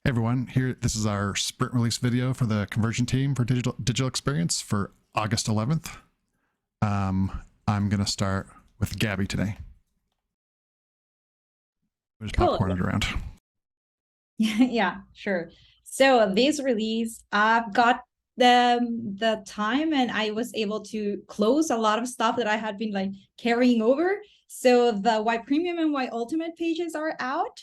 Hey everyone, this is our sprint release video for the conversion team for digital experience for August 11th. I'm gonna start with Gabby today. We'll just popcorn it around. Yeah, sure. So this release, I've got the time and I was able to close a lot of stuff that I had been like carrying over. So the Y Premium and Y Ultimate pages are out.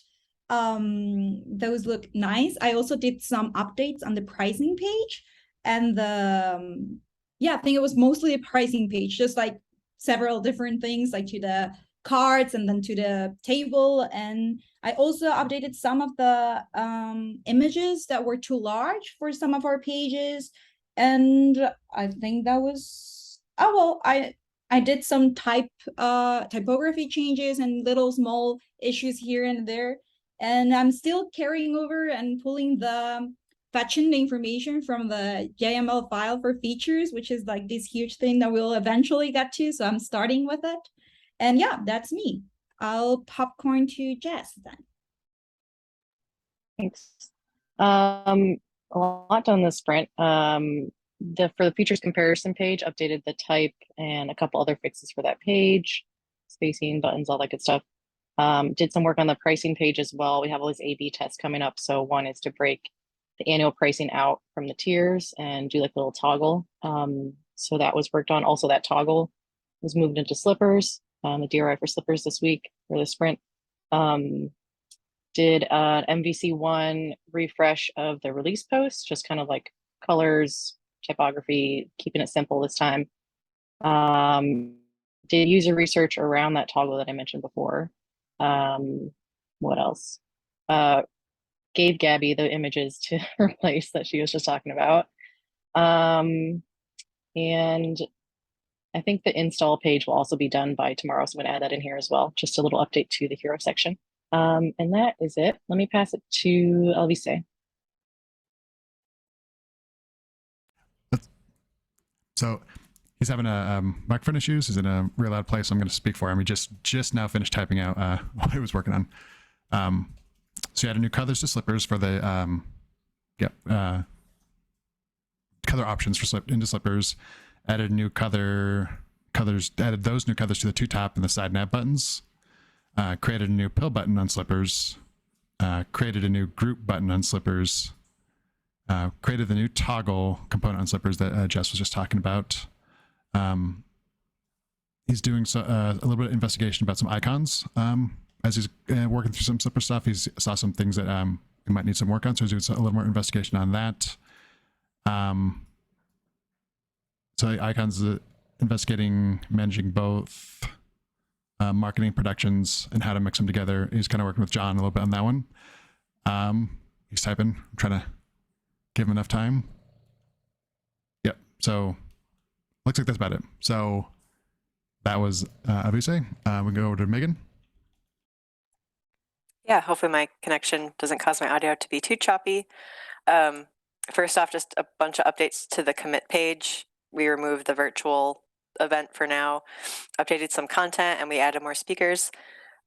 Those look nice. I also did some updates on the pricing page, and I think it was mostly a pricing page, just like several different things, like to the cards and then to the table. And I also updated some of the images that were too large for some of our pages. And I think that was, I did some typography changes and little small issues here and there. And I'm still carrying over and pulling fetching the information from the YAML file for features, which is like this huge thing that we'll eventually get to. So I'm starting with it. And yeah, that's me. I'll popcorn to Jess then. Thanks. A lot done this sprint. For the features comparison page, updated the type and a couple other fixes for that page, spacing, buttons, all that good stuff. Did some work on the pricing page as well. We have all these A/B tests coming up. So one is to break the annual pricing out from the tiers and do like a little toggle. So that was worked on. Also, that toggle was moved into slippers, the DRI for slippers this week for the sprint. Did an MVC1 refresh of the release post, just kind of like colors, typography, keeping it simple this time. Did user research around that toggle that I mentioned before. What else? Gave Gabby the images to replace that she was just talking about. And I think the install page will also be done by tomorrow, so I'm going to add that in here as well. Just a little update to the hero section. And that is it. Let me pass it to Elvise. So he's having a microphone issues. He's in a real loud place, so I'm going to speak for him. He just now finished typing out what he was working on. So he added new colors to slippers for the color options for into slippers. Added new colors. Added those new colors to the two top and the side nav buttons. Created a new pill button on slippers. Created a new group button on slippers. Created the new toggle component on slippers that Jess was just talking about. He's doing a little bit of investigation about some icons. As he's working through some slipper stuff, he saw some things that he might need some work on, so he's doing a little more investigation on that. So the icons, investigating, managing both marketing, productions, and how to mix them together. He's kind of working with John a little bit on that one. He's typing. I'm trying to give him enough time. Yep. So looks like that's about it. So that was Avise. We go over to Megan. Yeah, hopefully my connection doesn't cause my audio to be too choppy. First off, just a bunch of updates to the commit page. We removed the virtual event for now, updated some content, and we added more speakers.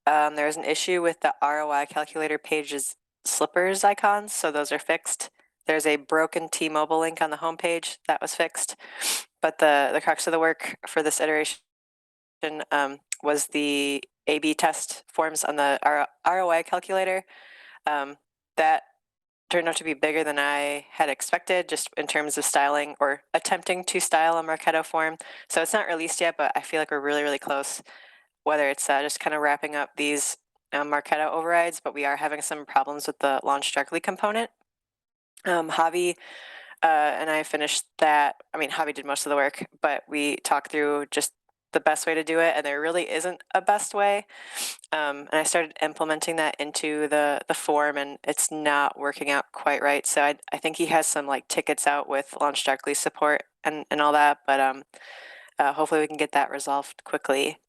There's an issue with the ROI calculator page's slippers icons, so those are fixed. There's a broken T-Mobile link on the homepage that was fixed, but the crux of the work for this iteration was the A/B test forms on the ROI calculator. That turned out to be bigger than I had expected, just in terms of styling or attempting to style a Marketo form. So it's not released yet, but I feel like we're really, really close, whether it's just kind of wrapping up these Marketo overrides, but we are having some problems with the launch directly component. Javi and I finished that. I mean, Javi did most of the work, but we talked through just the best way to do it, and there really isn't a best way. And I started implementing that into the form, and it's not working out quite right. So I think he has some like tickets out with launch directly support and all that, but hopefully we can get that resolved quickly.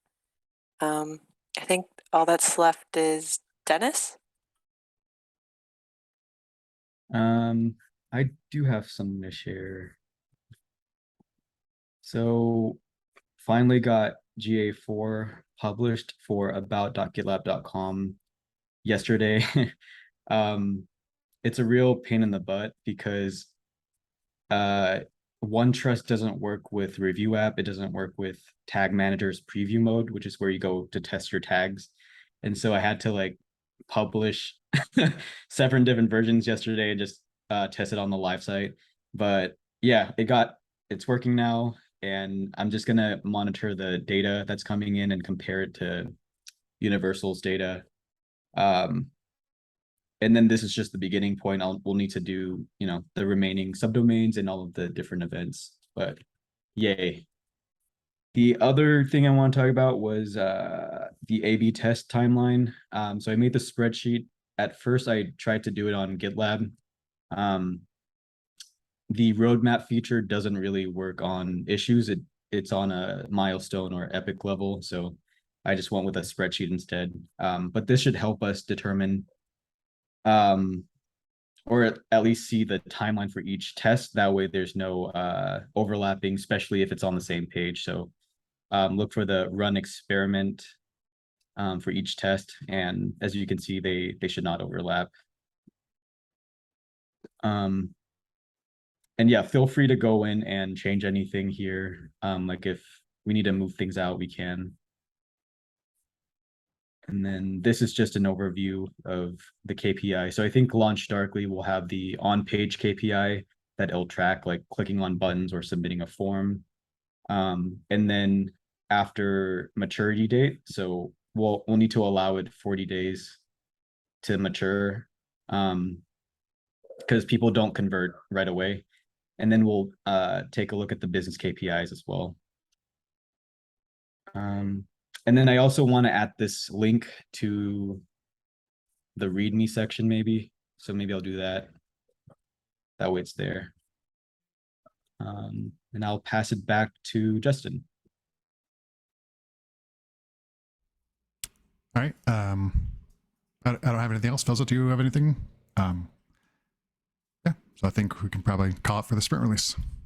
I think all that's left is Dennis. I do have something to share. So finally got GA4 published for about.gitlab.com yesterday. it's a real pain in the butt because OneTrust doesn't work with Review App. It doesn't work with Tag Manager's preview mode, which is where you go to test your tags. And so I had to like publish 7 different versions yesterday and just test it on the live site. But yeah, it's working now, and I'm just gonna monitor the data that's coming in and compare it to Universal's data. And then this is just the beginning point. We'll need to do, the remaining subdomains and all of the different events, but yay. The other thing I want to talk about was the A/B test timeline. So I made the spreadsheet. At first, I tried to do it on GitLab. The roadmap feature doesn't really work on issues. It's on a milestone or epic level. So I just went with a spreadsheet instead. But this should help us determine or at least see the timeline for each test. That way there's no overlapping, especially if it's on the same page. So look for the run experiment for each test. And as you can see, they should not overlap. And yeah, feel free to go in and change anything here. Like if we need to move things out, we can. And then this is just an overview of the KPI. So I think Launch Darkly will have the on-page KPI that it'll track, like clicking on buttons or submitting a form. And then after maturity date, so we'll need to allow it 40 days to mature, because people don't convert right away. And then we'll take a look at the business KPIs as well. And then I also want to add this link to the README section maybe. So maybe I'll do that. That way it's there. And I'll pass it back to Justin. All right. I don't have anything else. Felza, do you have anything? Yeah. So I think we can probably call it for the sprint release.